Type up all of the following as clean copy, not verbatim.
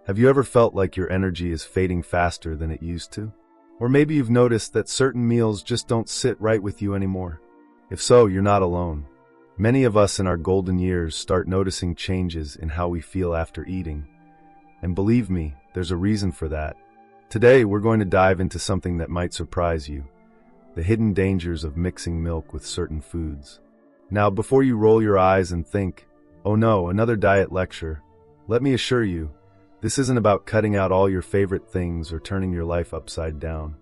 Have you ever felt like your energy is fading faster than it used to? Or maybe you've noticed that certain meals just don't sit right with you anymore. If so, you're not alone. Many of us in our golden years start noticing changes in how we feel after eating. And believe me, there's a reason for that. Today, we're going to dive into something that might surprise you: the hidden dangers of mixing milk with certain foods. Now, before you roll your eyes and think, "Oh no, another diet lecture," let me assure you, this isn't about cutting out all your favorite things or turning your life upside down.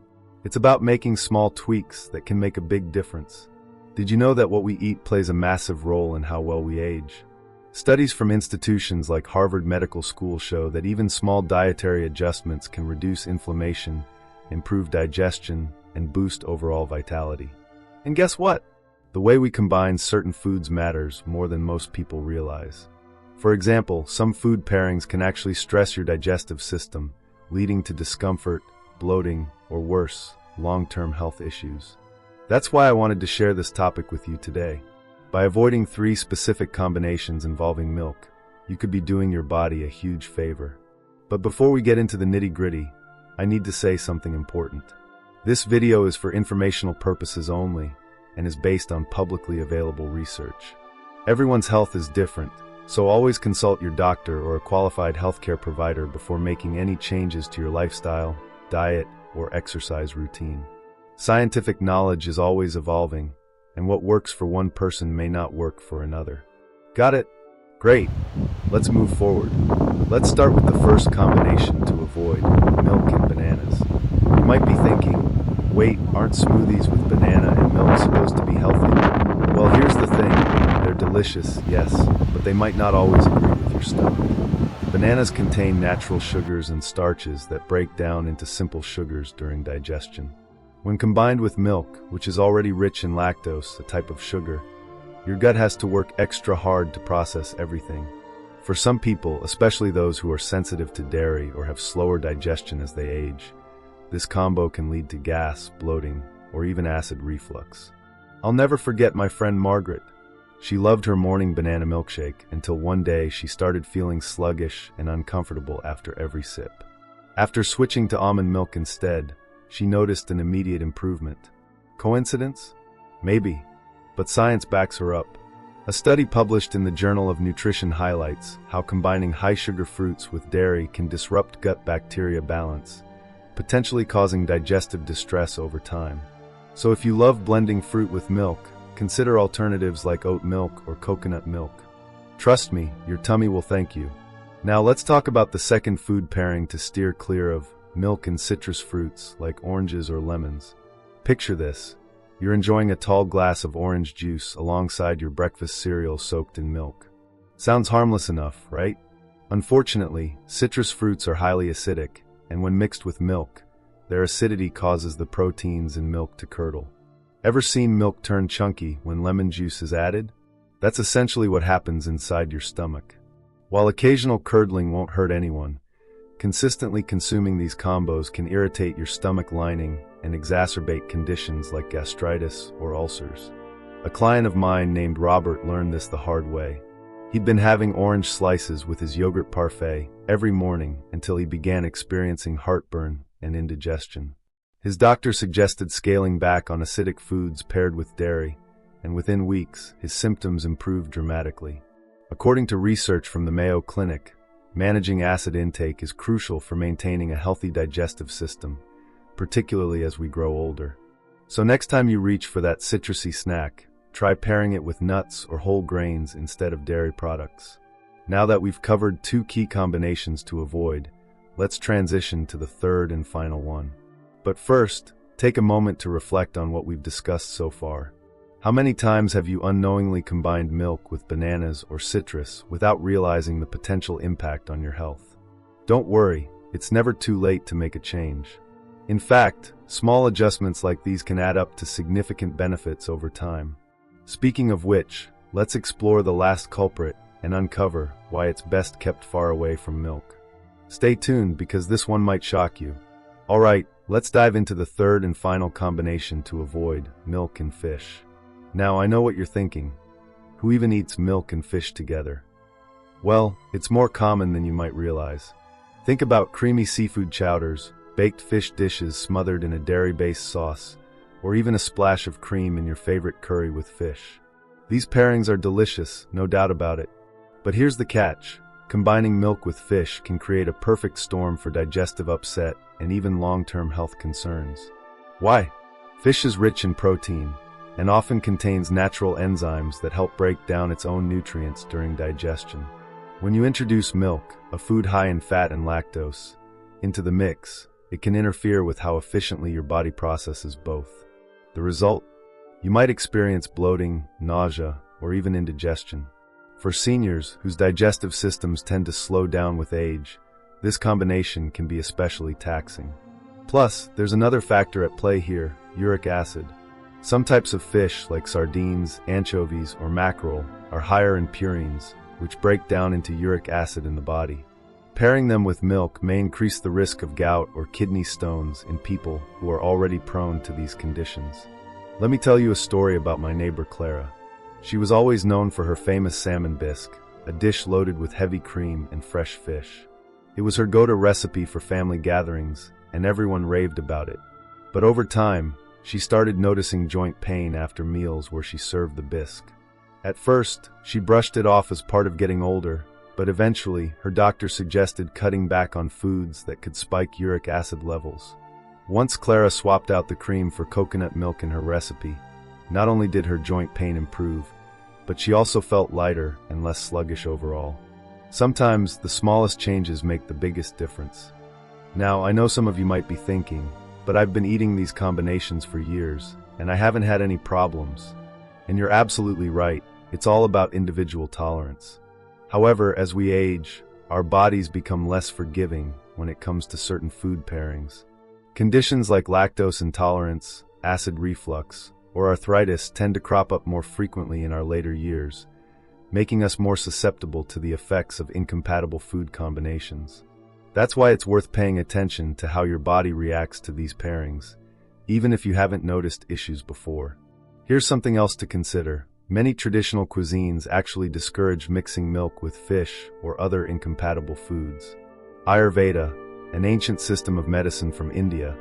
It's about making small tweaks that can make a big difference. Did you know that what we eat plays a massive role in how well we age? Studies from institutions like Harvard Medical School show that even small dietary adjustments can reduce inflammation, improve digestion, and boost overall vitality. And guess what? The way we combine certain foods matters more than most people realize. For example, some food pairings can actually stress your digestive system, leading to discomfort, bloating, or worse, long-term health issues. That's why I wanted to share this topic with you today. By avoiding 3 specific combinations involving milk, you could be doing your body a huge favor. But before we get into the nitty-gritty, I need to say something important. This video is for informational purposes only and is based on publicly available research. Everyone's health is different, so always consult your doctor or a qualified healthcare provider before making any changes to your lifestyle, diet, or exercise routine. Scientific knowledge is always evolving, and what works for one person may not work for another. Got it? Great. Let's move forward. Let's start with the first combination to avoid: milk and bananas. You might be thinking, wait, aren't smoothies with banana and milk supposed to be healthy? Well, here's the thing. They're delicious, yes, but they might not always agree with your stomach. Bananas contain natural sugars and starches that break down into simple sugars during digestion. When combined with milk, which is already rich in lactose, a type of sugar, your gut has to work extra hard to process everything. For some people, especially those who are sensitive to dairy or have slower digestion as they age, this combo can lead to gas, bloating, or even acid reflux. I'll never forget my friend Margaret. She loved her morning banana milkshake until one day she started feeling sluggish and uncomfortable after every sip. After switching to almond milk instead, she noticed an immediate improvement. Coincidence? Maybe, but science backs her up. A study published in the Journal of Nutrition highlights how combining high-sugar fruits with dairy can disrupt gut bacteria balance, potentially causing digestive distress over time. So if you love blending fruit with milk, consider alternatives like oat milk or coconut milk. Trust me, your tummy will thank you. Now let's talk about the second food pairing to steer clear of: milk and citrus fruits like oranges or lemons. Picture this. You're enjoying a tall glass of orange juice alongside your breakfast cereal soaked in milk. Sounds harmless enough, right? Unfortunately, citrus fruits are highly acidic, and when mixed with milk, their acidity causes the proteins in milk to curdle. Ever seen milk turn chunky when lemon juice is added? That's essentially what happens inside your stomach. While occasional curdling won't hurt anyone, consistently consuming these combos can irritate your stomach lining and exacerbate conditions like gastritis or ulcers. A client of mine named Robert learned this the hard way. He'd been having orange slices with his yogurt parfait every morning until he began experiencing heartburn and indigestion. His doctor suggested scaling back on acidic foods paired with dairy, and within weeks, his symptoms improved dramatically. According to research from the Mayo Clinic, managing acid intake is crucial for maintaining a healthy digestive system, particularly as we grow older. So next time you reach for that citrusy snack, try pairing it with nuts or whole grains instead of dairy products. Now that we've covered 2 key combinations to avoid, let's transition to the third and final one. But first, take a moment to reflect on what we've discussed so far. How many times have you unknowingly combined milk with bananas or citrus without realizing the potential impact on your health? Don't worry, it's never too late to make a change. In fact, small adjustments like these can add up to significant benefits over time. Speaking of which, let's explore the last culprit and uncover why it's best kept far away from milk. Stay tuned because this one might shock you. Alright, let's dive into the third and final combination to avoid: milk and fish. Now, I know what you're thinking. Who even eats milk and fish together? Well, it's more common than you might realize. Think about creamy seafood chowders, baked fish dishes smothered in a dairy-based sauce, or even a splash of cream in your favorite curry with fish. These pairings are delicious, no doubt about it. But here's the catch. Combining milk with fish can create a perfect storm for digestive upset and even long-term health concerns. Why? Fish is rich in protein and often contains natural enzymes that help break down its own nutrients during digestion. When you introduce milk, a food high in fat and lactose, into the mix, it can interfere with how efficiently your body processes both. The result? You might experience bloating, nausea, or even indigestion. For seniors whose digestive systems tend to slow down with age, this combination can be especially taxing. Plus, there's another factor at play here: uric acid. Some types of fish, like sardines, anchovies, or mackerel, are higher in purines, which break down into uric acid in the body. Pairing them with milk may increase the risk of gout or kidney stones in people who are already prone to these conditions. Let me tell you a story about my neighbor Clara. She was always known for her famous salmon bisque, a dish loaded with heavy cream and fresh fish. It was her go-to recipe for family gatherings, and everyone raved about it. But over time, she started noticing joint pain after meals where she served the bisque. At first, she brushed it off as part of getting older, but eventually, her doctor suggested cutting back on foods that could spike uric acid levels. Once Clara swapped out the cream for coconut milk in her recipe, not only did her joint pain improve, but she also felt lighter and less sluggish overall. Sometimes, the smallest changes make the biggest difference. Now, I know some of you might be thinking, but I've been eating these combinations for years, and I haven't had any problems. And you're absolutely right, it's all about individual tolerance. However, as we age, our bodies become less forgiving when it comes to certain food pairings. Conditions like lactose intolerance, acid reflux, or arthritis tend to crop up more frequently in our later years, making us more susceptible to the effects of incompatible food combinations. That's why it's worth paying attention to how your body reacts to these pairings, even if you haven't noticed issues before. Here's something else to consider. Many traditional cuisines actually discourage mixing milk with fish or other incompatible foods. Ayurveda, an ancient system of medicine from India,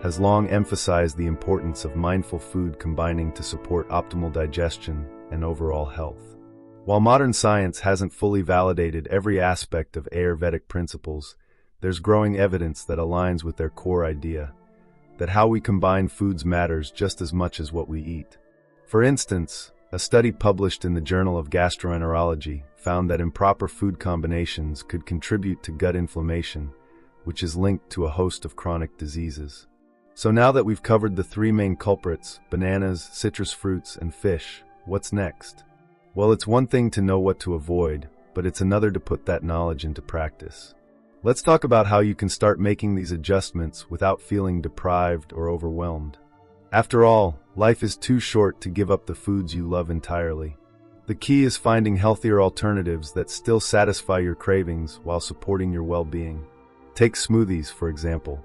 has long emphasized the importance of mindful food combining to support optimal digestion and overall health. While modern science hasn't fully validated every aspect of Ayurvedic principles, there's growing evidence that aligns with their core idea, that how we combine foods matters just as much as what we eat. For instance, a study published in the Journal of Gastroenterology found that improper food combinations could contribute to gut inflammation, which is linked to a host of chronic diseases. So now that we've covered the three main culprits, bananas, citrus fruits, and fish, what's next? Well, it's one thing to know what to avoid, but it's another to put that knowledge into practice. Let's talk about how you can start making these adjustments without feeling deprived or overwhelmed. After all, life is too short to give up the foods you love entirely. The key is finding healthier alternatives that still satisfy your cravings while supporting your well-being. Take smoothies, for example.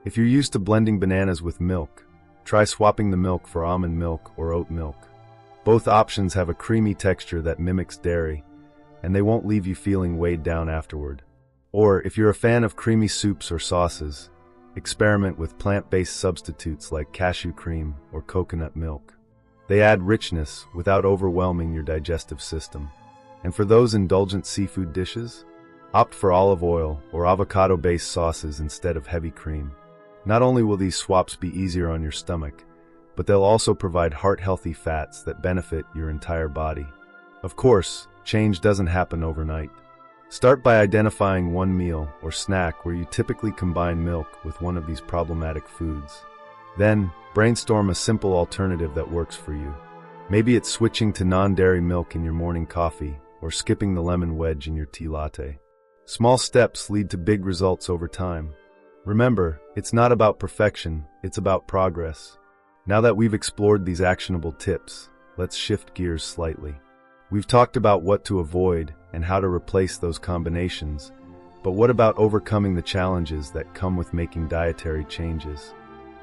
If you're used to blending bananas with milk, try swapping the milk for almond milk or oat milk. Both options have a creamy texture that mimics dairy, and they won't leave you feeling weighed down afterward. Or, if you're a fan of creamy soups or sauces, experiment with plant-based substitutes like cashew cream or coconut milk. They add richness without overwhelming your digestive system. And for those indulgent seafood dishes, opt for olive oil or avocado-based sauces instead of heavy cream. Not only will these swaps be easier on your stomach, but they'll also provide heart-healthy fats that benefit your entire body. Of course, change doesn't happen overnight. Start by identifying one meal or snack where you typically combine milk with one of these problematic foods. Then, brainstorm a simple alternative that works for you. Maybe it's switching to non-dairy milk in your morning coffee or skipping the lemon wedge in your tea latte. Small steps lead to big results over time. Remember, it's not about perfection, it's about progress. Now that we've explored these actionable tips, let's shift gears slightly. We've talked about what to avoid and how to replace those combinations, but what about overcoming the challenges that come with making dietary changes?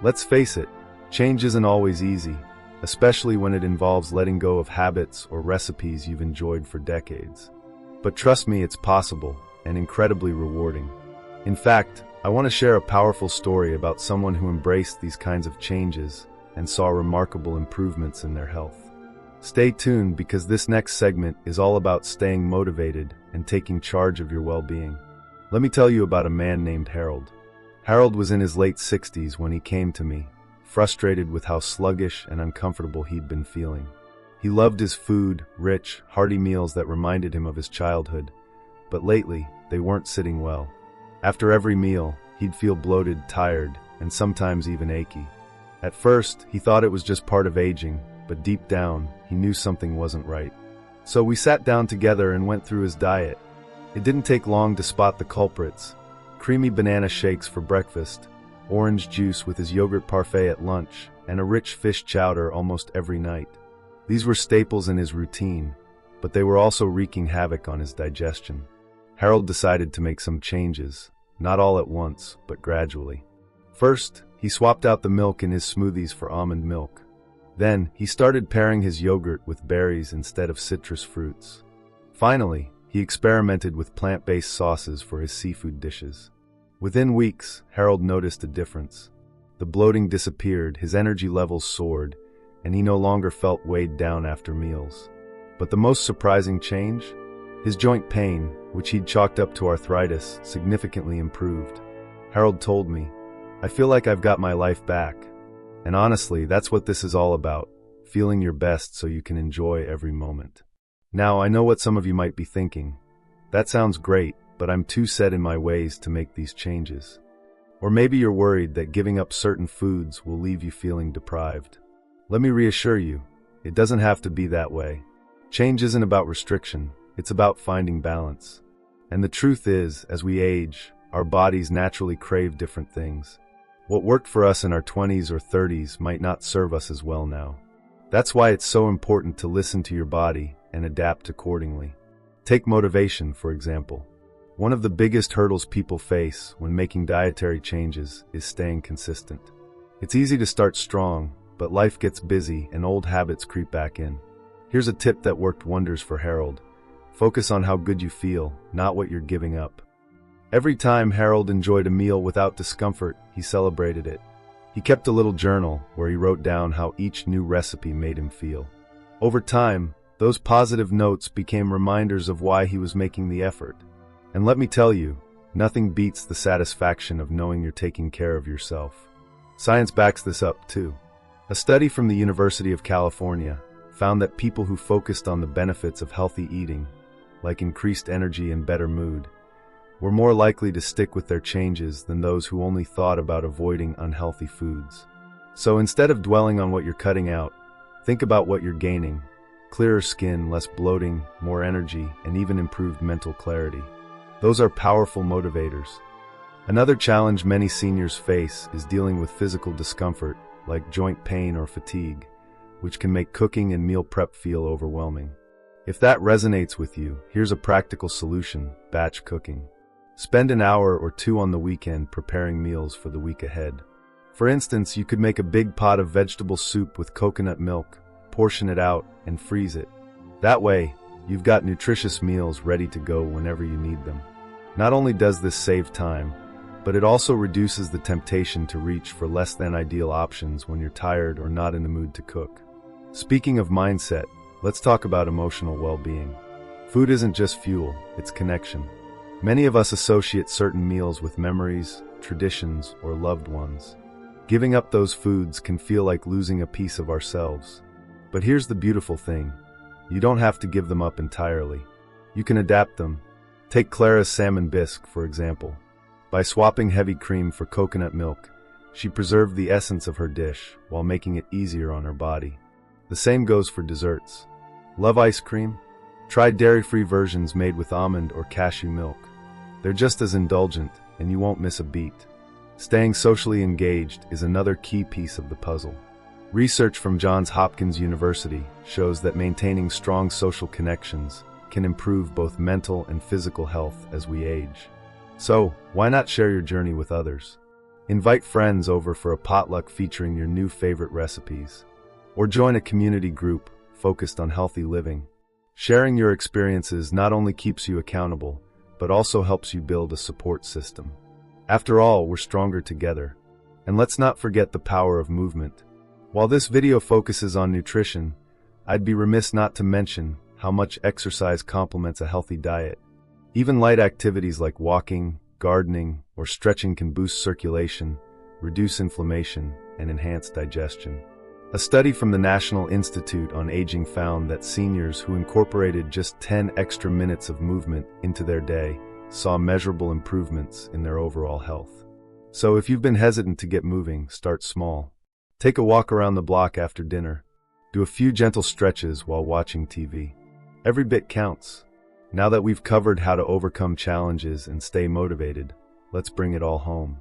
Let's face it, change isn't always easy, especially when it involves letting go of habits or recipes you've enjoyed for decades. But trust me, it's possible and incredibly rewarding. In fact, I want to share a powerful story about someone who embraced these kinds of changes and saw remarkable improvements in their health. Stay tuned because this next segment is all about staying motivated and taking charge of your well-being. Let me tell you about a man named Harold. Harold was in his late 60s when he came to me, frustrated with how sluggish and uncomfortable he'd been feeling. He loved his food, rich, hearty meals that reminded him of his childhood, but lately, they weren't sitting well. After every meal, he'd feel bloated, tired, and sometimes even achy. At first, he thought it was just part of aging, but deep down, he knew something wasn't right. So we sat down together and went through his diet. It didn't take long to spot the culprits: creamy banana shakes for breakfast, orange juice with his yogurt parfait at lunch, and a rich fish chowder almost every night. These were staples in his routine, but they were also wreaking havoc on his digestion. Harold decided to make some changes, not all at once, but gradually. First, he swapped out the milk in his smoothies for almond milk. Then, he started pairing his yogurt with berries instead of citrus fruits. Finally, he experimented with plant-based sauces for his seafood dishes. Within weeks, Harold noticed a difference. The bloating disappeared, his energy levels soared, and he no longer felt weighed down after meals. But the most surprising change? His joint pain, which he'd chalked up to arthritis, significantly improved. Harold told me, "I feel like I've got my life back." And honestly, that's what this is all about, feeling your best so you can enjoy every moment. Now, I know what some of you might be thinking. That sounds great, but I'm too set in my ways to make these changes. Or maybe you're worried that giving up certain foods will leave you feeling deprived. Let me reassure you, it doesn't have to be that way. Change isn't about restriction, it's about finding balance. And the truth is, as we age, our bodies naturally crave different things. What worked for us in our 20s or 30s might not serve us as well now. That's why it's so important to listen to your body and adapt accordingly. Take motivation, for example. One of the biggest hurdles people face when making dietary changes is staying consistent. It's easy to start strong, but life gets busy and old habits creep back in. Here's a tip that worked wonders for Harold. Focus on how good you feel, not what you're giving up. Every time Harold enjoyed a meal without discomfort, he celebrated it. He kept a little journal where he wrote down how each new recipe made him feel. Over time, those positive notes became reminders of why he was making the effort. And let me tell you, nothing beats the satisfaction of knowing you're taking care of yourself. Science backs this up too. A study from the University of California found that people who focused on the benefits of healthy eating, like increased energy and better mood, were more likely to stick with their changes than those who only thought about avoiding unhealthy foods. So instead of dwelling on what you're cutting out, think about what you're gaining: clearer skin, less bloating, more energy, and even improved mental clarity. Those are powerful motivators. Another challenge many seniors face is dealing with physical discomfort, like joint pain or fatigue, which can make cooking and meal prep feel overwhelming. If that resonates with you, here's a practical solution: batch cooking. Spend an hour or two on the weekend preparing meals for the week ahead. For instance, you could make a big pot of vegetable soup with coconut milk, portion it out, and freeze it. That way, you've got nutritious meals ready to go whenever you need them. Not only does this save time, but it also reduces the temptation to reach for less than ideal options when you're tired or not in the mood to cook. Speaking of mindset, let's talk about emotional well-being. Food isn't just fuel, it's connection. Many of us associate certain meals with memories, traditions, or loved ones. Giving up those foods can feel like losing a piece of ourselves. But here's the beautiful thing: you don't have to give them up entirely. You can adapt them. Take Clara's salmon bisque, for example. By swapping heavy cream for coconut milk, she preserved the essence of her dish while making it easier on her body. The same goes for desserts. Love ice cream? Try dairy-free versions made with almond or cashew milk. They're just as indulgent, and you won't miss a beat. Staying socially engaged is another key piece of the puzzle. Research from Johns Hopkins University shows that maintaining strong social connections can improve both mental and physical health as we age. So, why not share your journey with others? Invite friends over for a potluck featuring your new favorite recipes. Or join a community group focused on healthy living. Sharing your experiences not only keeps you accountable, but also helps you build a support system. After all, we're stronger together. And let's not forget the power of movement. While this video focuses on nutrition, I'd be remiss not to mention how much exercise complements a healthy diet. Even light activities like walking, gardening, or stretching can boost circulation, reduce inflammation, and enhance digestion. A study from the National Institute on Aging found that seniors who incorporated just 10 extra minutes of movement into their day saw measurable improvements in their overall health. So if you've been hesitant to get moving, start small. Take a walk around the block after dinner. Do a few gentle stretches while watching TV. Every bit counts. Now that we've covered how to overcome challenges and stay motivated, let's bring it all home.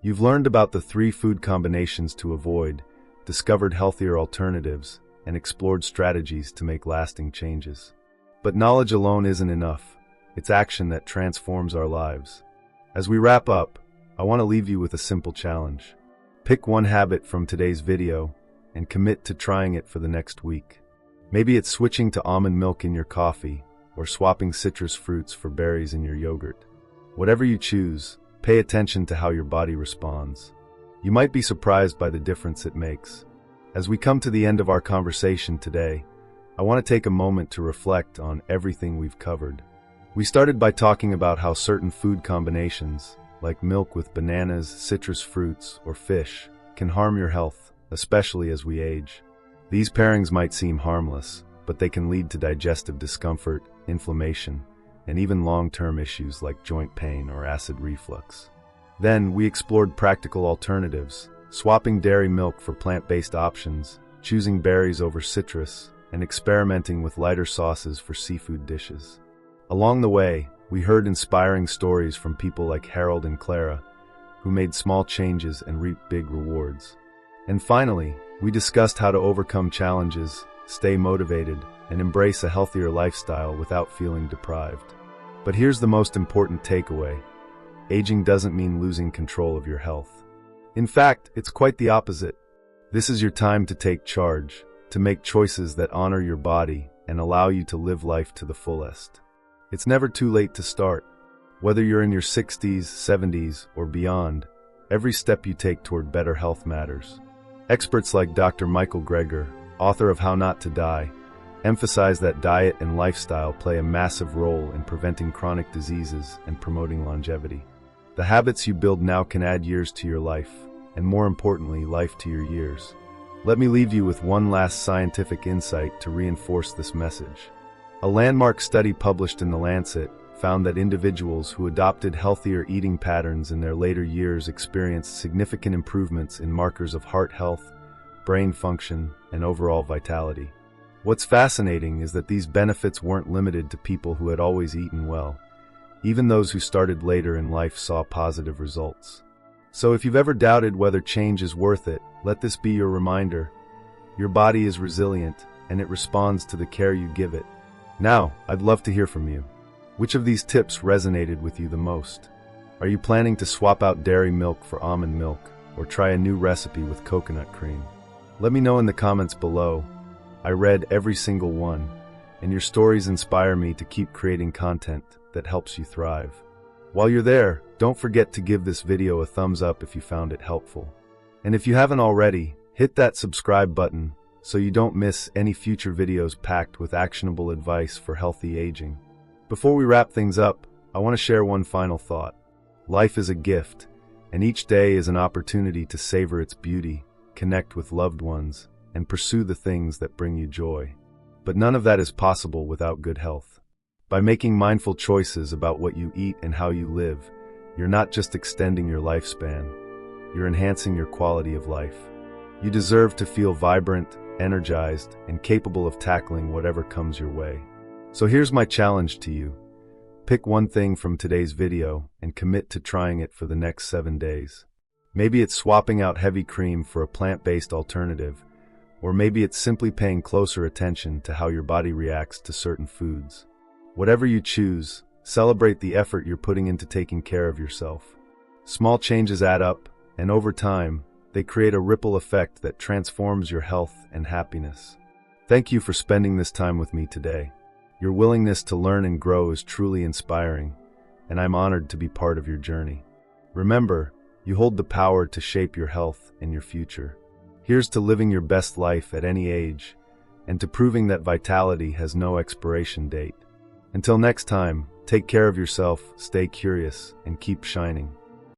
You've learned about the 3 food combinations to avoid, discovered healthier alternatives, and explored strategies to make lasting changes. But knowledge alone isn't enough. It's action that transforms our lives. As we wrap up, I want to leave you with a simple challenge. Pick one habit from today's video and commit to trying it for the next week. Maybe it's switching to almond milk in your coffee or swapping citrus fruits for berries in your yogurt. Whatever you choose, pay attention to how your body responds. You might be surprised by the difference it makes. As we come to the end of our conversation today, I want to take a moment to reflect on everything we've covered. We started by talking about how certain food combinations, like milk with bananas, citrus fruits, or fish, can harm your health, especially as we age. These pairings might seem harmless, but they can lead to digestive discomfort, inflammation, and even long-term issues like joint pain or acid reflux. Then, we explored practical alternatives, swapping dairy milk for plant-based options, choosing berries over citrus, and experimenting with lighter sauces for seafood dishes. Along the way, we heard inspiring stories from people like Harold and Clara, who made small changes and reaped big rewards. And finally, we discussed how to overcome challenges, stay motivated, and embrace a healthier lifestyle without feeling deprived. But here's the most important takeaway. Aging doesn't mean losing control of your health. In fact, it's quite the opposite. This is your time to take charge, to make choices that honor your body and allow you to live life to the fullest. It's never too late to start. Whether you're in your 60s, 70s, or beyond, every step you take toward better health matters. Experts like Dr. Michael Greger, author of How Not to Die, emphasize that diet and lifestyle play a massive role in preventing chronic diseases and promoting longevity. The habits you build now can add years to your life, and more importantly, life to your years. Let me leave you with one last scientific insight to reinforce this message. A landmark study published in The Lancet found that individuals who adopted healthier eating patterns in their later years experienced significant improvements in markers of heart health, brain function, and overall vitality. What's fascinating is that these benefits weren't limited to people who had always eaten well. Even those who started later in life saw positive results. So if you've ever doubted whether change is worth it, let this be your reminder. Your body is resilient, and it responds to the care you give it. Now, I'd love to hear from you. Which of these tips resonated with you the most? Are you planning to swap out dairy milk for almond milk, or try a new recipe with coconut cream? Let me know in the comments below. I read every single one, and your stories inspire me to keep creating content that helps you thrive. While you're there, don't forget to give this video a thumbs up if you found it helpful. And if you haven't already, hit that subscribe button so you don't miss any future videos packed with actionable advice for healthy aging. Before we wrap things up, I want to share one final thought. Life is a gift, and each day is an opportunity to savor its beauty, connect with loved ones, and pursue the things that bring you joy. But none of that is possible without good health. By making mindful choices about what you eat and how you live, you're not just extending your lifespan, you're enhancing your quality of life. You deserve to feel vibrant, energized, and capable of tackling whatever comes your way. So here's my challenge to you. Pick one thing from today's video and commit to trying it for the next 7 days. Maybe it's swapping out heavy cream for a plant-based alternative, or maybe it's simply paying closer attention to how your body reacts to certain foods. Whatever you choose, celebrate the effort you're putting into taking care of yourself. Small changes add up, and over time, they create a ripple effect that transforms your health and happiness. Thank you for spending this time with me today. Your willingness to learn and grow is truly inspiring, and I'm honored to be part of your journey. Remember, you hold the power to shape your health and your future. Here's to living your best life at any age, and to proving that vitality has no expiration date. Until next time, take care of yourself, stay curious, and keep shining.